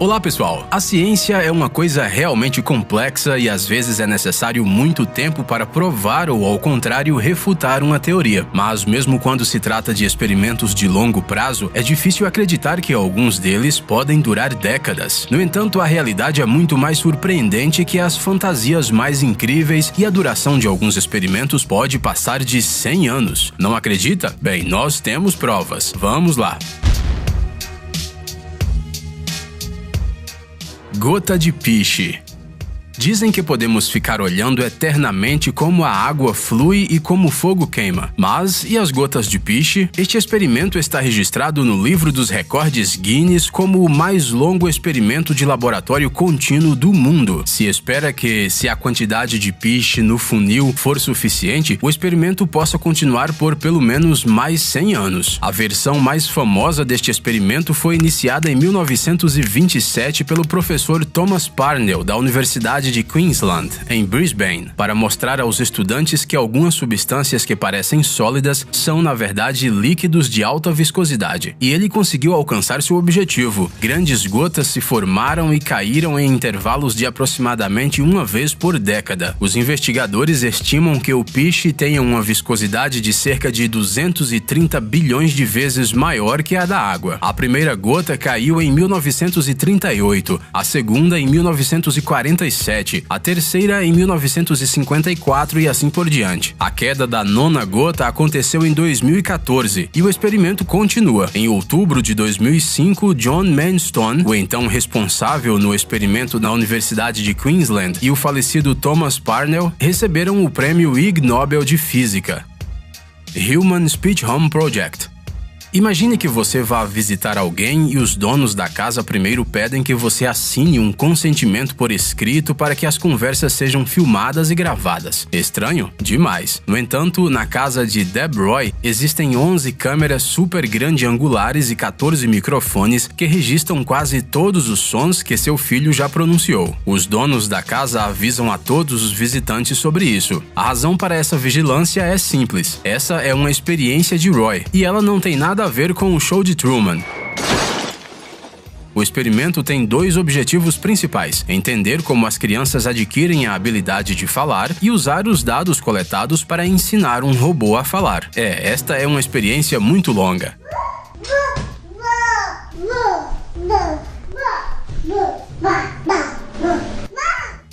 Olá pessoal, a ciência é uma coisa realmente complexa e às vezes é necessário muito tempo para provar ou, ao contrário, refutar uma teoria. Mas mesmo quando se trata de experimentos de longo prazo, é difícil acreditar que alguns deles podem durar décadas. No entanto, a realidade é muito mais surpreendente que as fantasias mais incríveis e a duração de alguns experimentos pode passar de 100 anos. Não acredita? Bem, nós temos provas. Vamos lá! Gota de piche. Dizem que podemos ficar olhando eternamente como a água flui e como o fogo queima. Mas, e as gotas de piche? Este experimento está registrado no livro dos recordes Guinness como o mais longo experimento de laboratório contínuo do mundo. Se espera que, se a quantidade de piche no funil for suficiente, o experimento possa continuar por pelo menos mais 100 anos. A versão mais famosa deste experimento foi iniciada em 1927 pelo professor Thomas Parnell, da Universidade de Queensland, em Brisbane, para mostrar aos estudantes que algumas substâncias que parecem sólidas são, na verdade, líquidos de alta viscosidade. E ele conseguiu alcançar seu objetivo. Grandes gotas se formaram e caíram em intervalos de aproximadamente uma vez por década. Os investigadores estimam que o piche tenha uma viscosidade de cerca de 230 bilhões de vezes maior que a da água. A primeira gota caiu em 1938, a segunda em 1947, a terceira em 1954 e assim por diante. A queda da nona gota aconteceu em 2014 e o experimento continua. Em outubro de 2005, John Manstone, o então responsável no experimento na Universidade de Queensland, e o falecido Thomas Parnell receberam o prêmio Ig Nobel de Física. Human Speech Home Project. Imagine que você vá visitar alguém e os donos da casa primeiro pedem que você assine um consentimento por escrito para que as conversas sejam filmadas e gravadas. Estranho? Demais. No entanto, na casa de Deb Roy, existem 11 câmeras super grande angulares e 14 microfones que registram quase todos os sons que seu filho já pronunciou. Os donos da casa avisam a todos os visitantes sobre isso. A razão para essa vigilância é simples. Essa é uma experiência de Roy, e ela não tem nada a ver com o show de Truman. O experimento tem dois objetivos principais: entender como as crianças adquirem a habilidade de falar e usar os dados coletados para ensinar um robô a falar. Esta é uma experiência muito longa.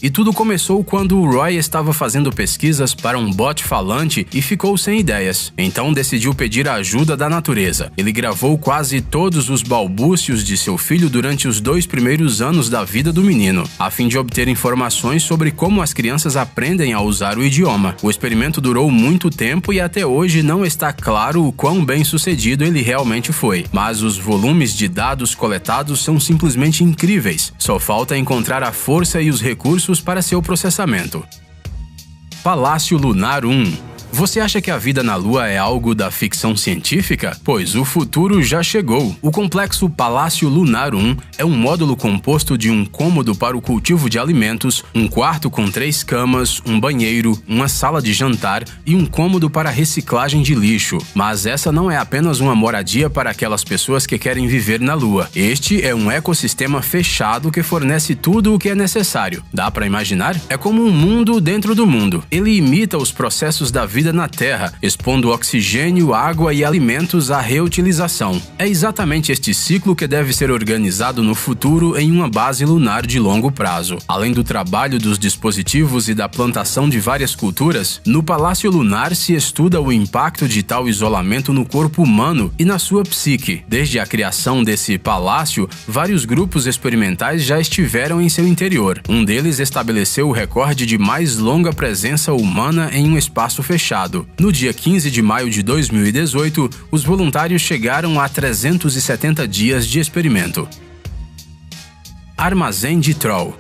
E tudo começou quando o Roy estava fazendo pesquisas para um bot falante e ficou sem ideias. Então decidiu pedir a ajuda da natureza. Ele gravou quase todos os balbúcios de seu filho durante os 2 primeiros anos da vida do menino, a fim de obter informações sobre como as crianças aprendem a usar o idioma. O experimento durou muito tempo e até hoje não está claro o quão bem sucedido ele realmente foi. Mas os volumes de dados coletados são simplesmente incríveis. Só falta encontrar a força e os recursos para seu processamento. Palácio Lunar 1. Você acha que a vida na Lua é algo da ficção científica? Pois o futuro já chegou. O complexo Palácio Lunar 1 é um módulo composto de um cômodo para o cultivo de alimentos, um quarto com 3 camas, um banheiro, uma sala de jantar e um cômodo para reciclagem de lixo. Mas essa não é apenas uma moradia para aquelas pessoas que querem viver na Lua. Este é um ecossistema fechado que fornece tudo o que é necessário. Dá para imaginar? É como um mundo dentro do mundo. Ele imita os processos da vida na Terra, expondo oxigênio, água e alimentos à reutilização. É exatamente este ciclo que deve ser organizado no futuro em uma base lunar de longo prazo. Além do trabalho dos dispositivos e da plantação de várias culturas, no Palácio Lunar se estuda o impacto de tal isolamento no corpo humano e na sua psique. Desde a criação desse palácio, vários grupos experimentais já estiveram em seu interior. Um deles estabeleceu o recorde de mais longa presença humana em um espaço fechado. No dia 15 de maio de 2018, os voluntários chegaram a 370 dias de experimento. Armazém de Troll.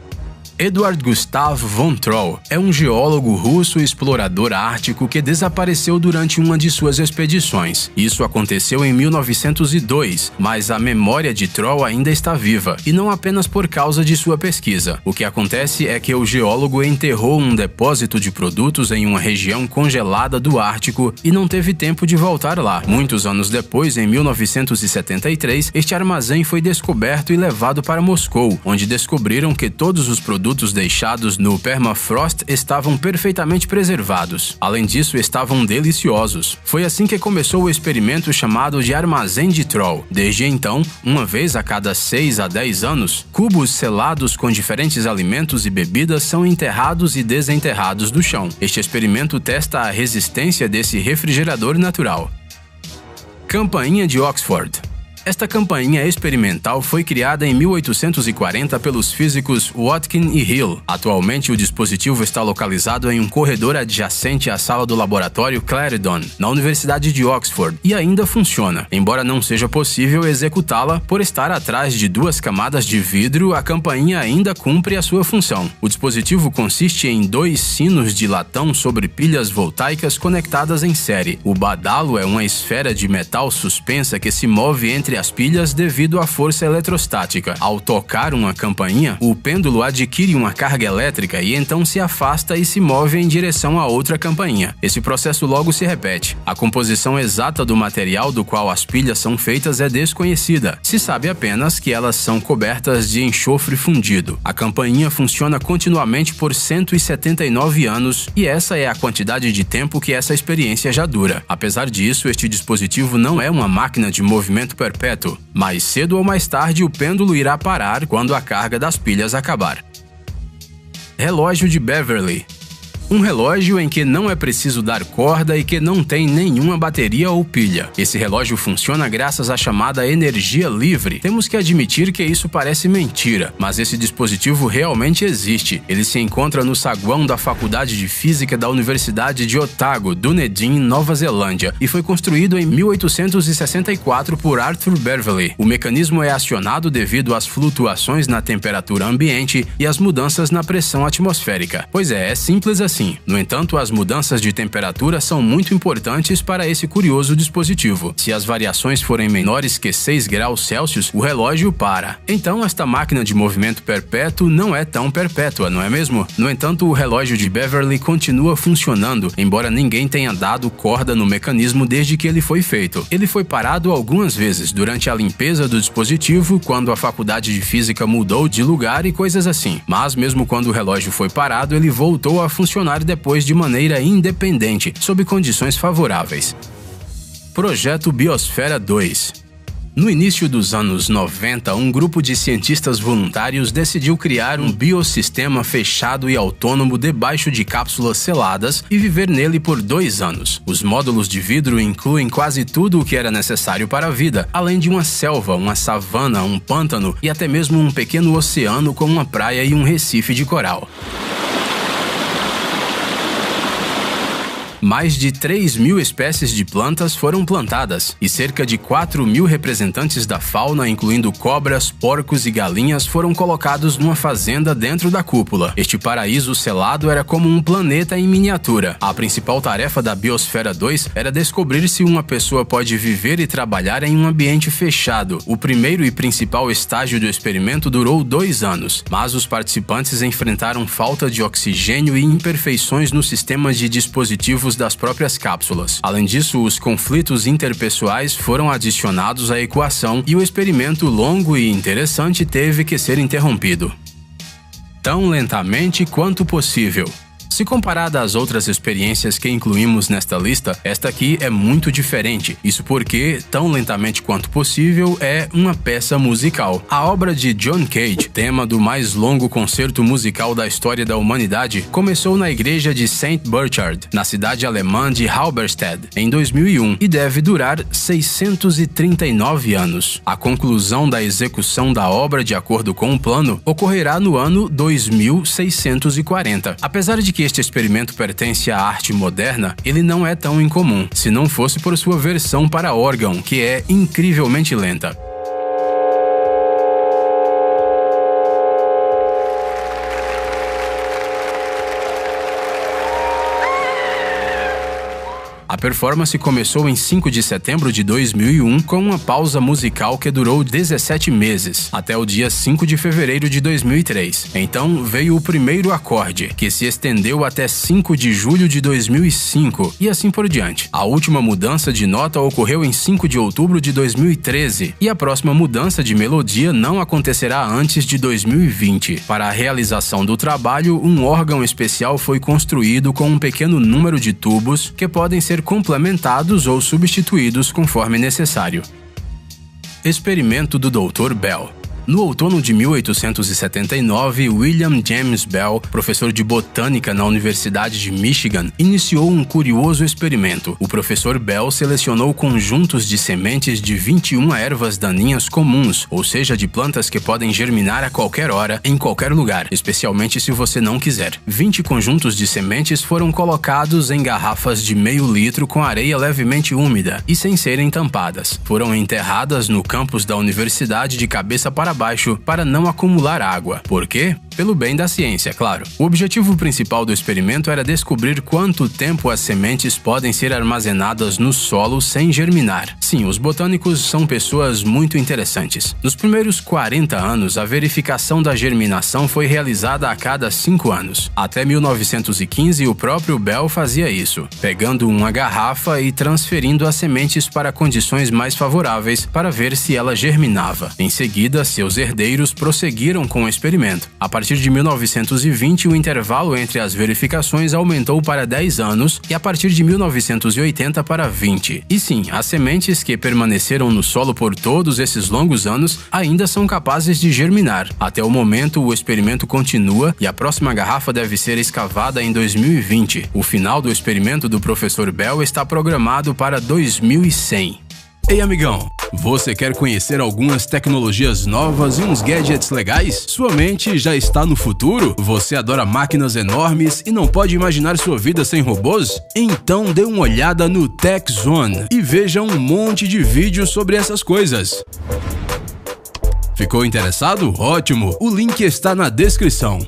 Eduard Gustav von Troll é um geólogo russo e explorador ártico que desapareceu durante uma de suas expedições. Isso aconteceu em 1902, mas a memória de Troll ainda está viva, e não apenas por causa de sua pesquisa. O que acontece é que o geólogo enterrou um depósito de produtos em uma região congelada do Ártico e não teve tempo de voltar lá. Muitos anos depois, em 1973, este armazém foi descoberto e levado para Moscou, onde descobriram que todos os produtos deixados no permafrost estavam perfeitamente preservados. Além disso, estavam deliciosos. Foi assim que começou o experimento chamado de Armazém de Troll. Desde então, uma vez a cada 6 a 10 anos, cubos selados com diferentes alimentos e bebidas são enterrados e desenterrados do chão. Este experimento testa a resistência desse refrigerador natural. Campainha de Oxford. Esta campainha experimental foi criada em 1840 pelos físicos Watkin e Hill. Atualmente, o dispositivo está localizado em um corredor adjacente à sala do laboratório Clarendon, na Universidade de Oxford, e ainda funciona. Embora não seja possível executá-la, por estar atrás de 2 camadas de vidro, a campainha ainda cumpre a sua função. O dispositivo consiste em 2 sinos de latão sobre pilhas voltaicas conectadas em série. O badalo é uma esfera de metal suspensa que se move entre as pilhas devido à força eletrostática. Ao tocar uma campainha, o pêndulo adquire uma carga elétrica e então se afasta e se move em direção a outra campainha. Esse processo logo se repete. A composição exata do material do qual as pilhas são feitas é desconhecida. Se sabe apenas que elas são cobertas de enxofre fundido. A campainha funciona continuamente por 179 anos e essa é a quantidade de tempo que essa experiência já dura. Apesar disso, este dispositivo não é uma máquina de movimento perpétuo. Mais cedo ou mais tarde, o pêndulo irá parar quando a carga das pilhas acabar. Relógio de Beverly. Um relógio em que não é preciso dar corda e que não tem nenhuma bateria ou pilha. Esse relógio funciona graças à chamada energia livre. Temos que admitir que isso parece mentira, mas esse dispositivo realmente existe. Ele se encontra no saguão da Faculdade de Física da Universidade de Otago, Dunedin, Nova Zelândia, e foi construído em 1864 por Arthur Beverly. O mecanismo é acionado devido às flutuações na temperatura ambiente e às mudanças na pressão atmosférica. Pois é simples assim. No entanto, as mudanças de temperatura são muito importantes para esse curioso dispositivo. Se as variações forem menores que 6 graus Celsius, o relógio para. Então, esta máquina de movimento perpétuo não é tão perpétua, não é mesmo? No entanto, o relógio de Beverly continua funcionando, embora ninguém tenha dado corda no mecanismo desde que ele foi feito. Ele foi parado algumas vezes durante a limpeza do dispositivo, quando a Faculdade de Física mudou de lugar e coisas assim. Mas mesmo quando o relógio foi parado, ele voltou a funcionar depois de maneira independente, sob condições favoráveis. Projeto Biosfera 2. No início dos anos 90, um grupo de cientistas voluntários decidiu criar um biossistema fechado e autônomo debaixo de cápsulas seladas e viver nele por 2 anos. Os módulos de vidro incluem quase tudo o que era necessário para a vida, além de uma selva, uma savana, um pântano e até mesmo um pequeno oceano com uma praia e um recife de coral. Mais de 3.000 espécies de plantas foram plantadas e cerca de 4.000 representantes da fauna, incluindo cobras, porcos e galinhas, foram colocados numa fazenda dentro da cúpula. Este paraíso selado era como um planeta em miniatura. A principal tarefa da Biosfera 2 era descobrir se uma pessoa pode viver e trabalhar em um ambiente fechado. O primeiro e principal estágio do experimento durou 2 anos, mas os participantes enfrentaram falta de oxigênio e imperfeições no sistema de dispositivos das próprias cápsulas. Além disso, os conflitos interpessoais foram adicionados à equação e o experimento longo e interessante teve que ser interrompido. Tão lentamente quanto possível. Se comparada às outras experiências que incluímos nesta lista, esta aqui é muito diferente. Isso porque, tão lentamente quanto possível, é uma peça musical. A obra de John Cage, tema do mais longo concerto musical da história da humanidade, começou na igreja de St. Burchard, na cidade alemã de Halberstadt, em 2001, e deve durar 639 anos. A conclusão da execução da obra, de acordo com o plano, ocorrerá no ano 2640. Apesar de que este experimento pertence à arte moderna, ele não é tão incomum, se não fosse por sua versão para órgão, que é incrivelmente lenta. A performance começou em 5 de setembro de 2001 com uma pausa musical que durou 17 meses, até o dia 5 de fevereiro de 2003. Então veio o primeiro acorde, que se estendeu até 5 de julho de 2005 e assim por diante. A última mudança de nota ocorreu em 5 de outubro de 2013 e a próxima mudança de melodia não acontecerá antes de 2020. Para a realização do trabalho, um órgão especial foi construído com um pequeno número de tubos que podem ser complementados ou substituídos conforme necessário. Experimento do Dr. Bell. No outono de 1879, William James Bell, professor de botânica na Universidade de Michigan, iniciou um curioso experimento. O professor Bell selecionou conjuntos de sementes de 21 ervas daninhas comuns, ou seja, de plantas que podem germinar a qualquer hora, em qualquer lugar, especialmente se você não quiser. 20 conjuntos de sementes foram colocados em garrafas de meio litro com areia levemente úmida e sem serem tampadas. Foram enterradas no campus da universidade de cabeça para baixo para não acumular água. Por quê? Pelo bem da ciência, claro. O objetivo principal do experimento era descobrir quanto tempo as sementes podem ser armazenadas no solo sem germinar. Sim, os botânicos são pessoas muito interessantes. Nos primeiros 40 anos, a verificação da germinação foi realizada a cada 5 anos. Até 1915, o próprio Bell fazia isso, pegando uma garrafa e transferindo as sementes para condições mais favoráveis para ver se ela germinava. Em seguida, seus herdeiros prosseguiram com o experimento. A partir de 1920, o intervalo entre as verificações aumentou para 10 anos e a partir de 1980 para 20. E sim, as sementes que permaneceram no solo por todos esses longos anos ainda são capazes de germinar. Até o momento, o experimento continua e a próxima garrafa deve ser escavada em 2020. O final do experimento do professor Bell está programado para 2100. Ei, amigão! Você quer conhecer algumas tecnologias novas e uns gadgets legais? Sua mente já está no futuro? Você adora máquinas enormes e não pode imaginar sua vida sem robôs? Então dê uma olhada no Tech Zone e veja um monte de vídeos sobre essas coisas. Ficou interessado? Ótimo! O link está na descrição.